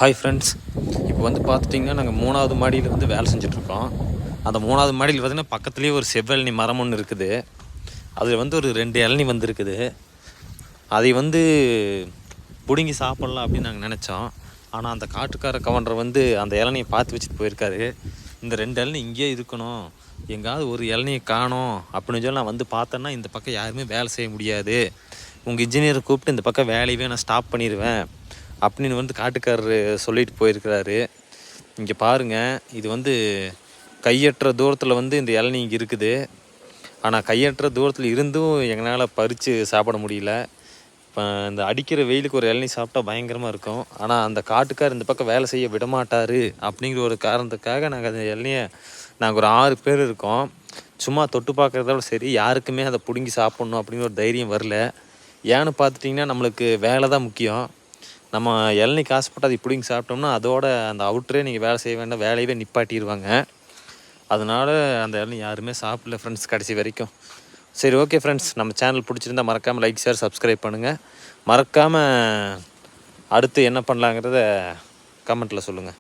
Hi friends, இப்போ வந்து பார்த்துட்டிங்கன்னா நாங்கள் 3வது மாடியில் வந்து வேலை செஞ்சிட்ருக்கோம். அந்த 3வது மாடியில் பார்த்திங்கன்னா பக்கத்துலேயே ஒரு செவ்வெளநி மரம் ஒன்று இருக்குது. அதில் வந்து ஒரு 2 இளநி வந்துருக்குது. அதை வந்து பிடுங்கி சாப்பிட்லாம் அப்படின்னு நாங்கள் நினச்சோம். ஆனால் அந்த காட்டுக்கார கவர்னர் வந்து அந்த இளநியை பார்த்து வச்சுட்டு போயிருக்காரு. இந்த 2 இளநி இங்கேயே இருக்கணும், எங்காவது ஒரு இளநியை காணோம் அப்படின்னு சொல்லி நான் வந்து பார்த்தேன்னா இந்த பக்கம் யாருமே வேலை செய்ய முடியாது, உங்கள் இன்ஜினியரை கூப்பிட்டு இந்த பக்கம் வேலையவே நான் ஸ்டாப் பண்ணிடுவேன் அப்படின்னு வந்து காட்டுக்காரரு சொல்லிட்டு போயிருக்கிறாரு. இங்கே பாருங்கள், இது வந்து கையற்ற தூரத்தில் வந்து இந்த இளநீ இங்கே இருக்குது. ஆனால் கையற்ற தூரத்தில் இருந்தும் எங்களால் பறித்து சாப்பிட முடியல. இப்போ இந்த அடிக்கிற வெயிலுக்கு ஒரு இளநீ சாப்பிட்டா பயங்கரமாக இருக்கும். ஆனால் அந்த காட்டுக்கார் இந்த பக்கம் வேலை செய்ய விடமாட்டார் அப்படிங்கிற ஒரு காரணத்துக்காக நாங்கள் அந்த இளநியை நாங்கள் ஒரு 6 பேர் இருக்கோம். சும்மா தொட்டு பார்க்குறதோட சரி, யாருக்குமே அதை பிடுங்கி சாப்பிட்ணும் அப்படிங்கிற ஒரு தைரியம் வரல. ஏன்னு பார்த்துட்டிங்கன்னா நம்மளுக்கு வேலை தான் முக்கியம். நம்ம இளநிக்கு ஆசைப்பட்டு அதை பிடிங்கி சாப்பிட்டோம்னா அதோட அந்த அவுட்ரே நீங்கள் வேலை செய்ய வேண்டாம், வேலையவே நிப்பாட்டிடுவாங்க. அதனால் அந்த இளநீ யாருமே சாப்பிடல ஃப்ரெண்ட்ஸ் கடைசி வரைக்கும். சரி, ஓகே ஃப்ரெண்ட்ஸ், நம்ம சேனல் பிடிச்சிருந்தால் மறக்காமல் லைக், ஷேர், சப்ஸ்கிரைப் பண்ணுங்கள். மறக்காமல் அடுத்து என்ன பண்ணலாங்கிறத கமெண்ட்டில் சொல்லுங்கள்.